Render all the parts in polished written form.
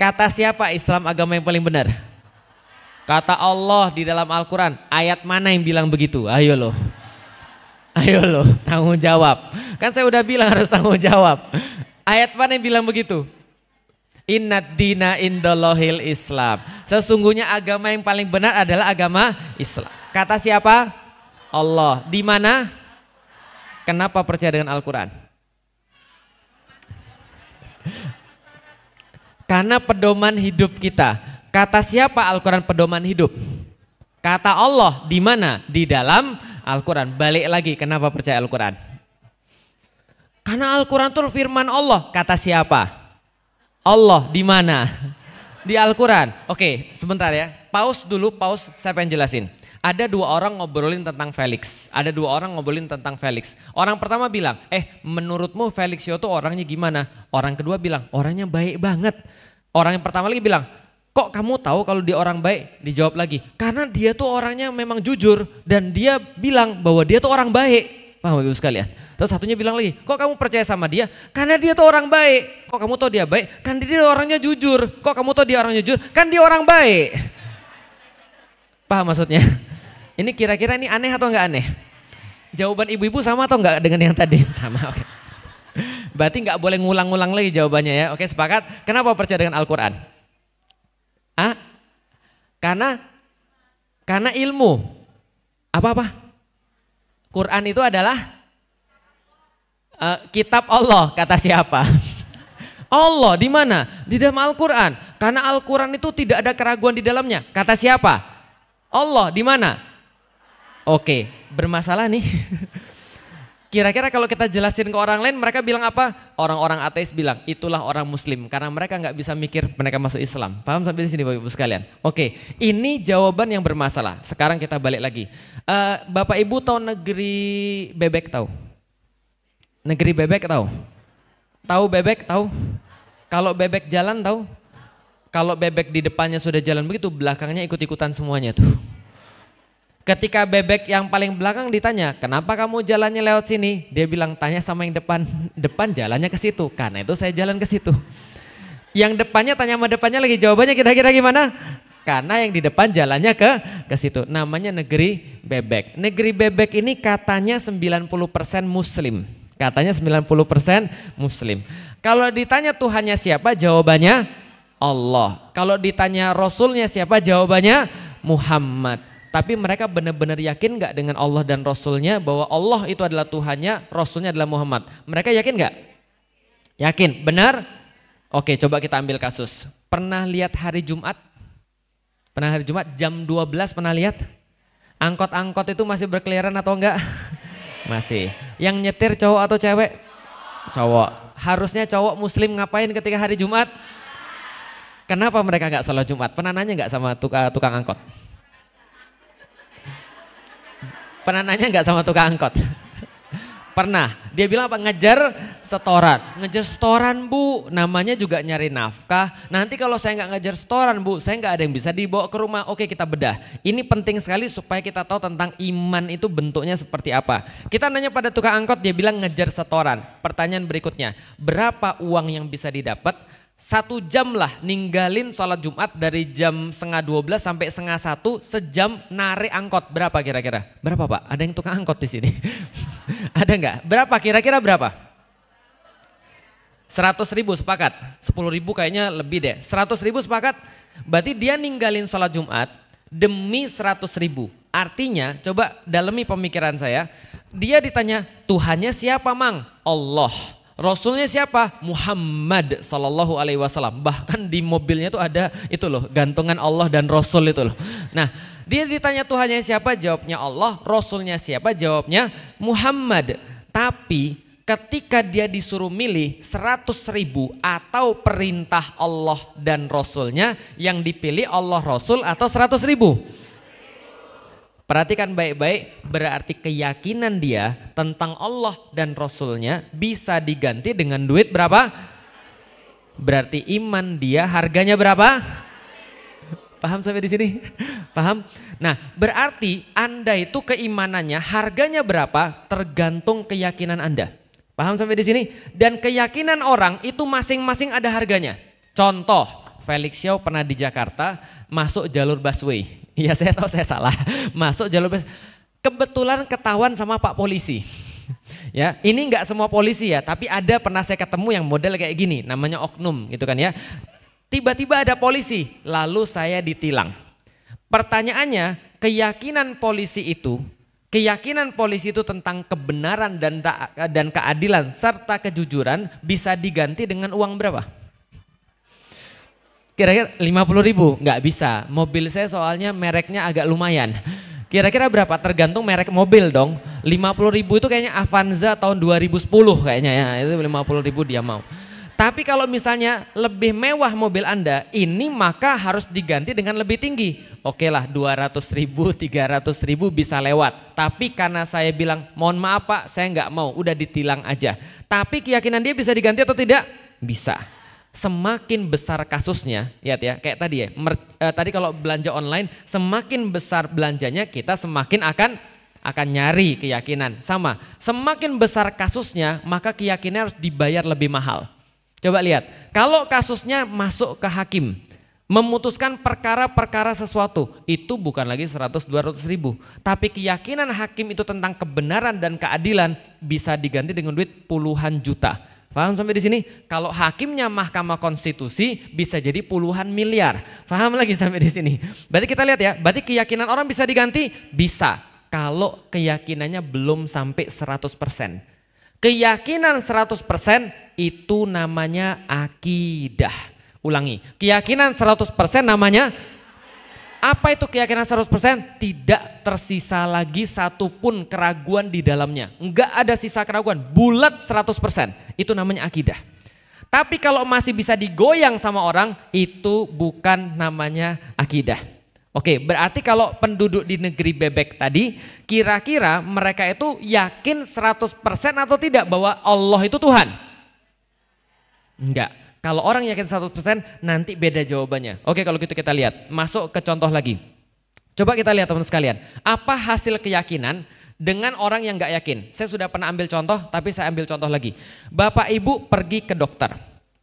Kata siapa Islam agama yang paling benar? Kata Allah di dalam Al-Quran. Ayat mana yang bilang begitu? Ayo loh. Ayo loh, tanggung jawab. Kan saya udah bilang harus tanggung jawab. Ayat mana yang bilang begitu? Innad dina indallahil Islam. Sesungguhnya agama yang paling benar adalah agama Islam. Kata siapa? Allah. Di mana? Kenapa percaya dengan Al-Quran? Karena pedoman hidup kita. Kata siapa Al-Quran pedoman hidup? Kata Allah. Di mana? Di dalam Al-Quran. Balik lagi, kenapa percaya Al-Quran? Karena Al-Quran itu firman Allah. Kata siapa? Allah. Di mana? Di Al-Quran. Oke, sebentar ya. Pause dulu, pause. Saya pengen jelasin. Ada dua orang ngobrolin tentang Felix. Ada dua orang ngobrolin tentang Felix. Orang pertama bilang, menurutmu Felix itu orangnya gimana? Orang kedua bilang, orangnya baik banget. Orang yang pertama lagi bilang, kok kamu tahu kalau dia orang baik? Dijawab lagi, karena dia tuh orangnya memang jujur dan dia bilang bahwa dia tuh orang baik. Paham Ibu sekalian? Terus satunya bilang lagi, kok kamu percaya sama dia? Karena dia tuh orang baik. Kok kamu tahu dia baik? Kan dia orangnya jujur. Kok kamu tahu dia orangnya jujur? Kan dia orang baik. Paham maksudnya? Ini kira-kira ini aneh atau enggak aneh? Jawaban ibu-ibu sama atau enggak dengan yang tadi? Sama, oke. Berarti enggak boleh ngulang-ngulang lagi jawabannya ya. Oke, sepakat? Kenapa percaya dengan Al-Quran? Karena ilmu. Apa-apa? Quran itu adalah kitab Allah, kata siapa? Allah. Di mana? Di dalam Al-Quran. Karena Al-Quran itu tidak ada keraguan di dalamnya. Kata siapa? Allah. Di mana? Oke, bermasalah nih. Kira-kira kalau kita jelasin ke orang lain, mereka bilang apa? Orang-orang ateis bilang, itulah orang muslim. Karena mereka nggak bisa mikir mereka masuk Islam. Paham sampai di sini Bapak Ibu sekalian? Oke, ini jawaban yang bermasalah. Sekarang kita balik lagi. Bapak Ibu tahu negeri bebek tahu? Negeri bebek tahu? Tahu bebek tahu? Kalau bebek jalan tahu? Kalau bebek di depannya sudah jalan begitu, belakangnya ikut-ikutan semuanya tuh. Ketika bebek yang paling belakang ditanya, kenapa kamu jalannya lewat sini? Dia bilang, tanya sama yang depan, depan jalannya ke situ. Karena itu saya jalan ke situ. Yang depannya tanya sama depannya lagi, jawabannya kira-kira gimana? Karena yang di depan jalannya ke situ. Namanya negeri bebek. Negeri bebek ini katanya 90% muslim. Katanya 90% muslim. Kalau ditanya Tuhannya siapa? Jawabannya Allah. Kalau ditanya Rasulnya siapa? Jawabannya Muhammad. Tapi mereka benar-benar yakin nggak dengan Allah dan Rasulnya bahwa Allah itu adalah Tuhannya, Rasulnya adalah Muhammad? Mereka yakin nggak? Yakin, benar? Oke, coba kita ambil kasus. Pernah lihat hari Jumat? Pernah hari Jumat jam 12 pernah lihat? Angkot-angkot itu masih berkeliaran atau enggak? Masih. Yang nyetir cowok atau cewek? Cowok. Harusnya cowok muslim ngapain ketika hari Jumat? Kenapa mereka nggak sholat Jumat? Pernah nanya nggak sama tukang angkot? Pernah nanya nggak sama tukang angkot? Pernah. Dia bilang apa? Ngejar setoran. Ngejar setoran Bu, namanya juga nyari nafkah. Nanti kalau saya nggak ngejar setoran Bu, saya nggak ada yang bisa dibawa ke rumah. Oke, kita bedah. Ini penting sekali supaya kita tahu tentang iman itu bentuknya seperti apa. Kita nanya pada tukang angkot, dia bilang ngejar setoran. Pertanyaan berikutnya, berapa uang yang bisa didapat? 1 jam lah ninggalin sholat Jumat dari jam 11:30 sampai 11:30, sejam narik angkot. Berapa kira-kira? Berapa Pak? Ada yang tukang angkot di sini? Ada nggak? Berapa kira-kira berapa? 100.000 sepakat? 10.000 kayaknya lebih deh. 100.000 sepakat? Berarti dia ninggalin sholat Jumat demi 100.000. Artinya coba dalami pemikiran saya. Dia ditanya Tuhannya siapa Mang? Allah. Rasulnya siapa? Muhammad sallallahu alaihi wasallam. Bahkan di mobilnya tuh ada itu loh, gantungan Allah dan Rasul itu loh. Nah, dia ditanya Tuhannya siapa? Jawabnya Allah. Rasulnya siapa? Jawabnya Muhammad. Tapi ketika dia disuruh milih 100.000 atau perintah Allah dan Rasulnya, yang dipilih Allah Rasul atau 100.000? Perhatikan baik-baik, berarti keyakinan dia tentang Allah dan Rasulnya bisa diganti dengan duit berapa? Berarti iman dia harganya berapa? Paham sampai di sini? Paham? Nah, berarti Anda itu keimanannya harganya berapa tergantung keyakinan Anda. Paham sampai di sini? Dan keyakinan orang itu masing-masing ada harganya. Contoh, Felix Xiao pernah di Jakarta masuk jalur busway. Iya saya tahu saya salah. Masuk jalur busway. Kebetulan ketahuan sama Pak Polisi. Ya, ini nggak semua polisi ya, tapi ada pernah saya ketemu yang model kayak gini, namanya oknum gitu kan ya. Tiba-tiba ada polisi, lalu saya ditilang. Pertanyaannya, keyakinan polisi itu tentang kebenaran dan keadilan serta kejujuran bisa diganti dengan uang berapa? Kira-kira 50.000? Nggak bisa. Mobil saya soalnya mereknya agak lumayan. Kira-kira berapa? Tergantung merek mobil dong. 50.000 itu kayaknya Avanza tahun 2010 kayaknya ya. Itu 50.000 dia mau. Tapi kalau misalnya lebih mewah mobil Anda, ini maka harus diganti dengan lebih tinggi. Oke lah 200.000, 300.000 bisa lewat. Tapi karena saya bilang mohon maaf Pak, saya nggak mau, udah ditilang aja. Tapi keyakinan dia bisa diganti atau tidak? Bisa. Semakin besar kasusnya, lihat ya kayak tadi ya. Tadi kalau belanja online, semakin besar belanjanya kita semakin akan nyari keyakinan. Sama, semakin besar kasusnya maka keyakinan harus dibayar lebih mahal. Coba lihat, kalau kasusnya masuk ke hakim, memutuskan perkara-perkara sesuatu, itu bukan lagi 100-200 ribu. Tapi keyakinan hakim itu tentang kebenaran dan keadilan bisa diganti dengan duit puluhan juta. Paham sampai di sini? Kalau hakimnya Mahkamah Konstitusi bisa jadi puluhan miliar. Paham lagi sampai di sini? Berarti kita lihat ya, berarti keyakinan orang bisa diganti? Bisa. Kalau keyakinannya belum sampai 100%. Keyakinan 100% itu namanya akidah. Ulangi, keyakinan 100% namanya apa itu keyakinan 100%? Tidak tersisa lagi satupun keraguan di dalamnya. Enggak ada sisa keraguan, bulat 100%. Itu namanya akidah. Tapi kalau masih bisa digoyang sama orang, itu bukan namanya akidah. Oke, berarti kalau penduduk di negeri bebek tadi, kira-kira mereka itu yakin 100% atau tidak bahwa Allah itu Tuhan? Enggak. Kalau orang yakin 100% nanti beda jawabannya. Oke, kalau gitu kita lihat. Masuk ke contoh lagi. Coba kita lihat teman-teman sekalian. Apa hasil keyakinan dengan orang yang enggak yakin? Saya sudah pernah ambil contoh, tapi saya ambil contoh lagi. Bapak ibu pergi ke dokter.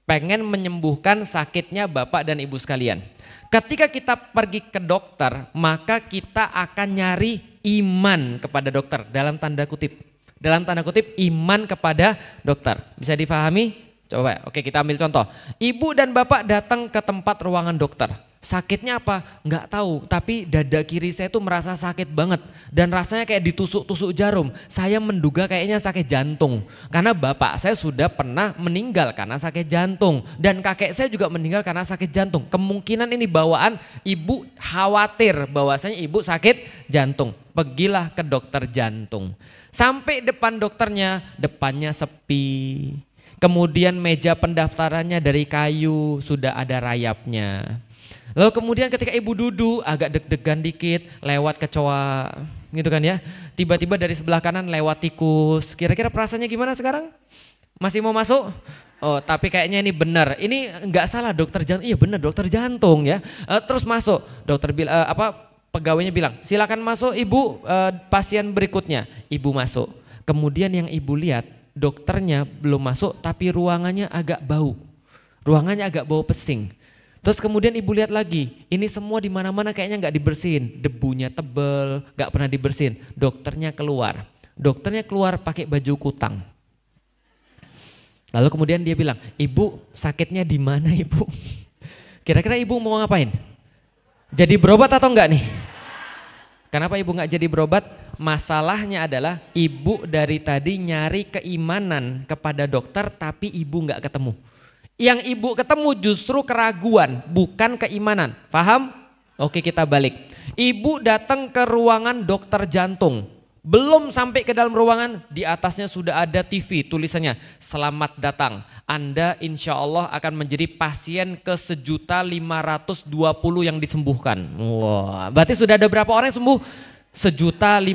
Pengen menyembuhkan sakitnya bapak dan ibu sekalian. Ketika kita pergi ke dokter, maka kita akan nyari iman kepada dokter. Dalam tanda kutip. Dalam tanda kutip iman kepada dokter. Bisa difahami? Coba, oke kita ambil contoh. Ibu dan bapak datang ke tempat ruangan dokter. Sakitnya apa? Nggak tahu, tapi dada kiri saya tuh merasa sakit banget. Dan rasanya kayak ditusuk-tusuk jarum. Saya menduga kayaknya sakit jantung. Karena bapak saya sudah pernah meninggal karena sakit jantung. Dan kakek saya juga meninggal karena sakit jantung. Kemungkinan ini bawaan ibu khawatir bahwasanya ibu sakit jantung. Pergilah ke dokter jantung. Sampai depan dokternya, depannya sepi. Kemudian meja pendaftarannya dari kayu, sudah ada rayapnya. Lalu kemudian ketika ibu duduk agak deg-degan dikit, lewat kecoa gitu kan ya. Tiba-tiba dari sebelah kanan lewat tikus. Kira-kira perasaannya gimana sekarang? Masih mau masuk? Oh tapi kayaknya ini benar. Ini enggak salah dokter jantung. Iya benar dokter jantung ya. Terus masuk. Dokter bilang pegawainya bilang silakan masuk ibu, pasien berikutnya. Ibu masuk. Kemudian yang ibu lihat dokternya belum masuk tapi ruangannya agak bau. Ruangannya agak bau pesing. Terus kemudian ibu lihat lagi, ini semua di mana-mana kayaknya nggak dibersihin, debunya tebel, nggak pernah dibersihin. Dokternya keluar pakai baju kutang. Lalu kemudian dia bilang, ibu sakitnya di mana ibu? Kira-kira ibu mau ngapain? Jadi berobat atau enggak nih? Kenapa ibu nggak jadi berobat? Masalahnya adalah ibu dari tadi nyari keimanan kepada dokter tapi ibu nggak ketemu. Yang ibu ketemu justru keraguan, bukan keimanan. Paham? Oke kita balik. Ibu datang ke ruangan dokter jantung. Belum sampai ke dalam ruangan, di atasnya sudah ada TV tulisannya, selamat datang. Anda insya Allah akan menjadi pasien ke 1.520 yang disembuhkan. Wah, berarti sudah ada berapa orang yang sembuh? 1.519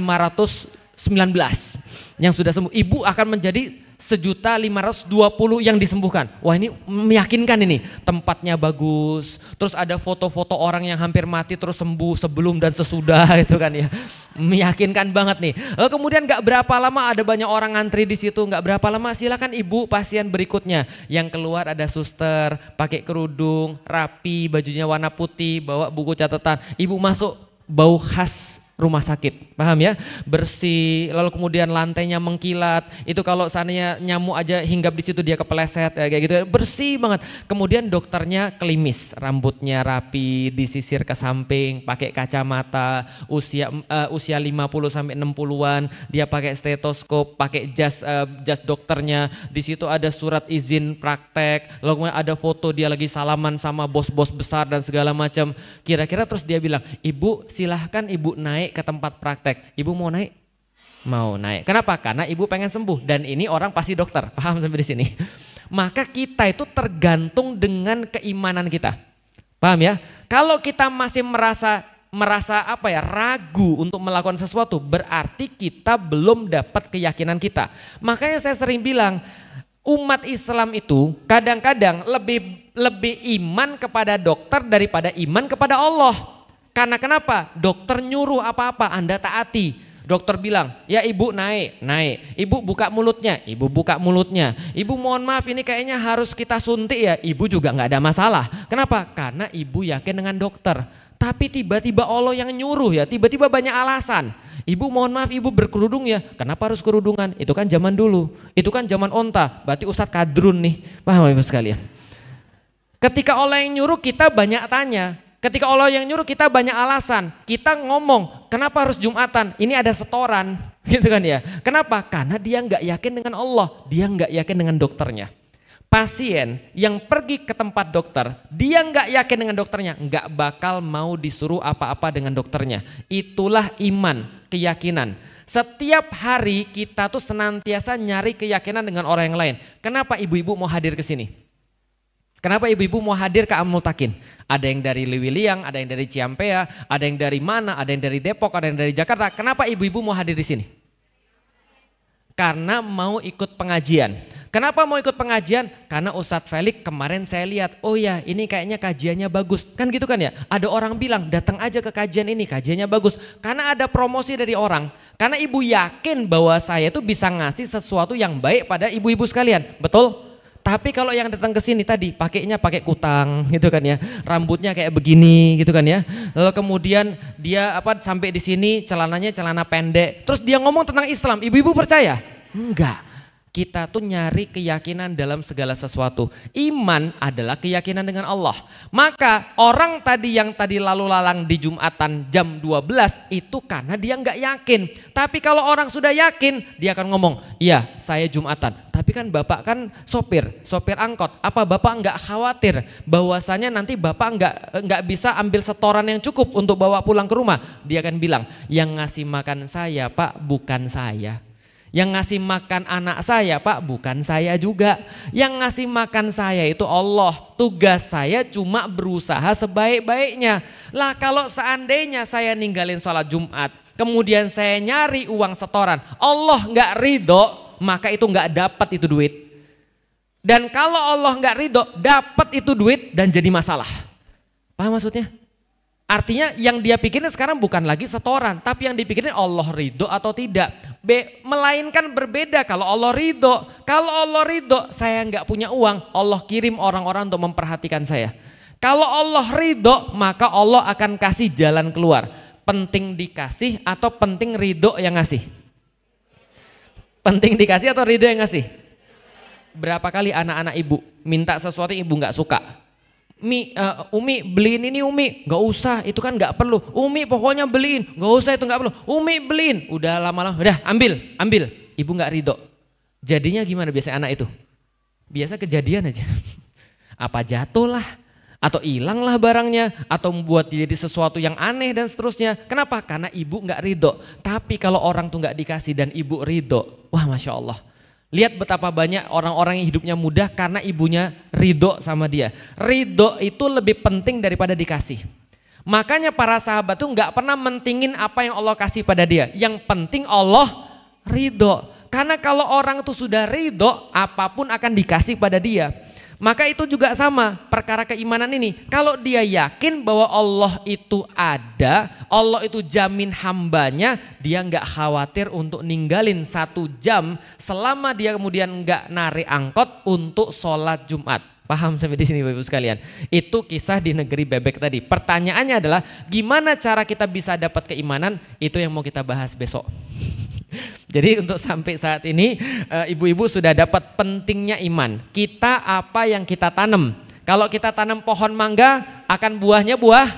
yang sudah sembuh. Ibu akan menjadi 1.520.000 yang disembuhkan. Wah ini meyakinkan ini, tempatnya bagus, terus ada foto-foto orang yang hampir mati terus sembuh sebelum dan sesudah gitu kan ya. Meyakinkan banget nih. Lalu kemudian gak berapa lama ada banyak orang ngantri di situ, gak berapa lama silakan ibu pasien berikutnya. Yang keluar ada suster, pakai kerudung, rapi, bajunya warna putih, bawa buku catatan. Ibu masuk bau khas rumah sakit, paham ya? Bersih, lalu kemudian lantainya mengkilat. Itu kalau seandainya nyamuk aja hinggap di situ dia kepeleset ya, kayak gitu. Bersih banget. Kemudian dokternya klimis, rambutnya rapi, disisir ke samping, pakai kacamata, usia 50 sampai 60-an, dia pakai stetoskop, pakai jas dokternya. Di situ ada surat izin praktek, lalu kemudian ada foto dia lagi salaman sama bos-bos besar dan segala macam. Kira-kira terus dia bilang, "Ibu, silahkan ibu naik ke tempat praktek." Ibu mau naik? Mau naik. Kenapa? Karena ibu pengen sembuh dan ini orang pasti dokter. Paham sampai di sini? Maka kita itu tergantung dengan keimanan kita. Paham ya? Kalau kita masih merasa ragu untuk melakukan sesuatu, berarti kita belum dapat keyakinan kita. Makanya saya sering bilang, umat Islam itu kadang-kadang lebih iman kepada dokter daripada iman kepada Allah. Karena kenapa? Dokter nyuruh apa-apa Anda taati. Dokter bilang, ya ibu naik. Ibu buka mulutnya, ibu buka mulutnya. Ibu mohon maaf ini kayaknya harus kita suntik ya. Ibu juga nggak ada masalah. Kenapa? Karena ibu yakin dengan dokter. Tapi tiba-tiba Allah yang nyuruh ya, tiba-tiba banyak alasan. Ibu mohon maaf ibu berkerudung ya. Kenapa harus kerudungan? Itu kan zaman dulu. Itu kan zaman onta. Berarti Ustadz Kadrun nih. Paham ibu sekalian? Ketika Allah yang nyuruh kita banyak tanya. Ketika Allah yang nyuruh kita banyak alasan, kita ngomong kenapa harus Jumatan, ini ada setoran gitu kan ya. Kenapa? Karena dia nggak yakin dengan Allah, dia nggak yakin dengan dokternya. Pasien yang pergi ke tempat dokter, dia nggak yakin dengan dokternya, nggak bakal mau disuruh apa-apa dengan dokternya. Itulah iman, keyakinan. Setiap hari kita tuh senantiasa nyari keyakinan dengan orang yang lain. Kenapa ibu-ibu mau hadir ke sini? Kenapa ibu-ibu mau hadir ke Amultakin? Ada yang dari Liwiliang, ada yang dari Ciampea, ada yang dari mana, ada yang dari Depok, ada yang dari Jakarta. Kenapa ibu-ibu mau hadir di sini? Karena mau ikut pengajian. Kenapa mau ikut pengajian? Karena Ustadz Felix kemarin saya lihat, oh ya ini kayaknya kajiannya bagus. Kan gitu kan ya? Ada orang bilang datang aja ke kajian ini, kajiannya bagus. Karena ada promosi dari orang. Karena ibu yakin bahwa saya itu bisa ngasih sesuatu yang baik pada ibu-ibu sekalian. Betul? Tapi kalau yang datang ke sini tadi pakainya pakai kutang gitu kan ya, rambutnya kayak begini gitu kan ya. Lalu kemudian dia sampai di sini celananya celana pendek. Terus dia ngomong tentang Islam, ibu-ibu percaya? Enggak. Kita tuh nyari keyakinan dalam segala sesuatu. Iman adalah keyakinan dengan Allah. Maka orang tadi yang tadi lalu lalang di Jumatan jam 12 itu karena dia nggak yakin. Tapi kalau orang sudah yakin, dia akan ngomong, iya saya Jumatan. Tapi kan bapak kan sopir angkot. Apa bapak nggak khawatir bahwasanya nanti bapak nggak bisa ambil setoran yang cukup untuk bawa pulang ke rumah? Dia akan bilang, yang ngasih makan saya Pak bukan saya. Yang ngasih makan anak saya Pak bukan saya juga. Yang ngasih makan saya itu Allah. Tugas saya cuma berusaha sebaik-baiknya. Lah kalau seandainya saya ninggalin sholat Jumat, kemudian saya nyari uang setoran, Allah nggak ridho, maka itu nggak dapat itu duit. Dan kalau Allah nggak ridho, dapat itu duit dan jadi masalah. Paham maksudnya? Artinya yang dia pikirin sekarang bukan lagi setoran, tapi yang dipikirin Allah ridho atau tidak. Melainkan berbeda kalau Allah ridho. Kalau Allah ridho, saya nggak punya uang, Allah kirim orang-orang untuk memperhatikan saya. Kalau Allah ridho, maka Allah akan kasih jalan keluar. Penting dikasih atau penting ridho yang ngasih? Penting dikasih atau ridho yang ngasih? Berapa kali anak-anak ibu minta sesuatu ibu nggak suka? Umi beliin ini Umi, nggak usah itu kan nggak perlu. Umi pokoknya beliin, nggak usah itu nggak perlu. Umi beliin, udah lama-lama, udah ambil. Ibu nggak ridho. Jadinya gimana biasanya anak itu? Biasa kejadian aja. Apa jatuh lah, atau hilang lah barangnya, atau membuat jadi sesuatu yang aneh dan seterusnya. Kenapa? Karena ibu nggak ridho. Tapi kalau orang tuh nggak dikasih dan ibu ridho, wah masya Allah. Lihat betapa banyak orang-orang yang hidupnya mudah karena ibunya ridho sama dia. Ridho itu lebih penting daripada dikasih. Makanya para sahabat tuh nggak pernah mentingin apa yang Allah kasih pada dia. Yang penting Allah ridho. Karena kalau orang itu sudah ridho, apapun akan dikasih pada dia. Maka itu juga sama perkara keimanan ini. Kalau dia yakin bahwa Allah itu ada, Allah itu jamin hambanya, dia nggak khawatir untuk ninggalin 1 jam selama dia kemudian nggak narik angkot untuk sholat Jumat. Paham sampai di sini Bapak Ibu sekalian? Itu kisah di negeri bebek tadi. Pertanyaannya adalah gimana cara kita bisa dapat keimanan? Itu yang mau kita bahas besok. Jadi untuk sampai saat ini ibu-ibu sudah dapat pentingnya iman. Kita apa yang kita tanam. Kalau kita tanam pohon mangga akan buahnya buah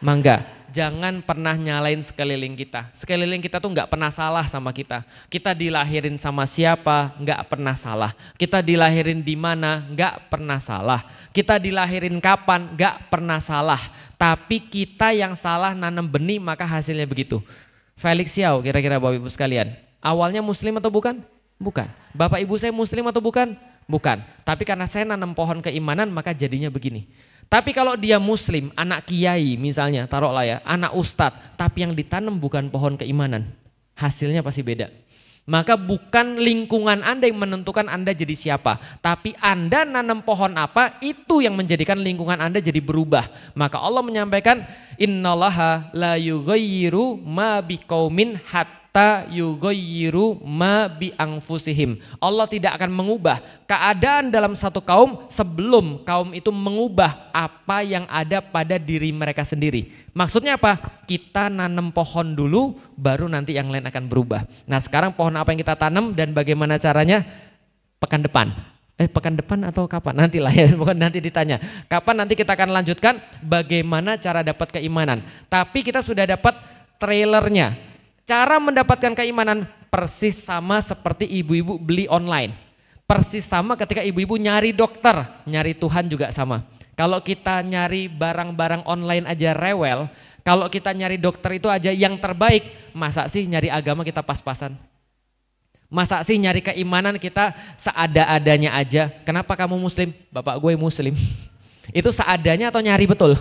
mangga. Jangan pernah nyalain sekeliling kita. Sekeliling kita tuh nggak pernah salah sama kita. Kita dilahirin sama siapa nggak pernah salah. Kita dilahirin di mana nggak pernah salah. Kita dilahirin kapan nggak pernah salah. Tapi kita yang salah nanam benih maka hasilnya begitu. Felix Xiao kira-kira Bapak Ibu sekalian, awalnya muslim atau bukan? Bukan. Bapak Ibu saya muslim atau bukan? Bukan. Tapi karena saya nanam pohon keimanan maka jadinya begini. Tapi kalau dia muslim, anak kiai misalnya, taruhlah ya, anak ustadz, tapi yang ditanam bukan pohon keimanan, hasilnya pasti beda. Maka bukan lingkungan Anda yang menentukan Anda jadi siapa, tapi Anda nanam pohon apa, itu yang menjadikan lingkungan Anda jadi berubah. Maka Allah menyampaikan, innallaha la yughayyiru ma biqaumin hatta yughayyiru ma bi anfusihim. Allah tidak akan mengubah keadaan dalam satu kaum sebelum kaum itu mengubah apa yang ada pada diri mereka sendiri. Maksudnya apa? Kita nanam pohon dulu baru nanti yang lain akan berubah. Nah sekarang pohon apa yang kita tanam dan bagaimana caranya? Pekan depan. Pekan depan atau kapan? Nantilah ya, bukan nanti ditanya. Kapan nanti kita akan lanjutkan bagaimana cara dapat keimanan. Tapi kita sudah dapat trailernya. Cara mendapatkan keimanan persis sama seperti ibu-ibu beli online. Persis sama ketika ibu-ibu nyari dokter, nyari Tuhan juga sama. Kalau kita nyari barang-barang online aja rewel, kalau kita nyari dokter itu aja yang terbaik, masa sih nyari agama kita pas-pasan? Masa sih nyari keimanan kita seada-adanya aja? Kenapa kamu muslim? Bapak gue muslim. Itu seadanya atau nyari betul?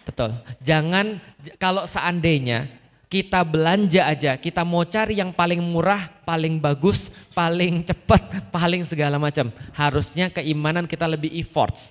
Betul. Jangan kalau seandainya kita belanja aja, kita mau cari yang paling murah, paling bagus, paling cepat, paling segala macam. Harusnya keimanan kita lebih efforts.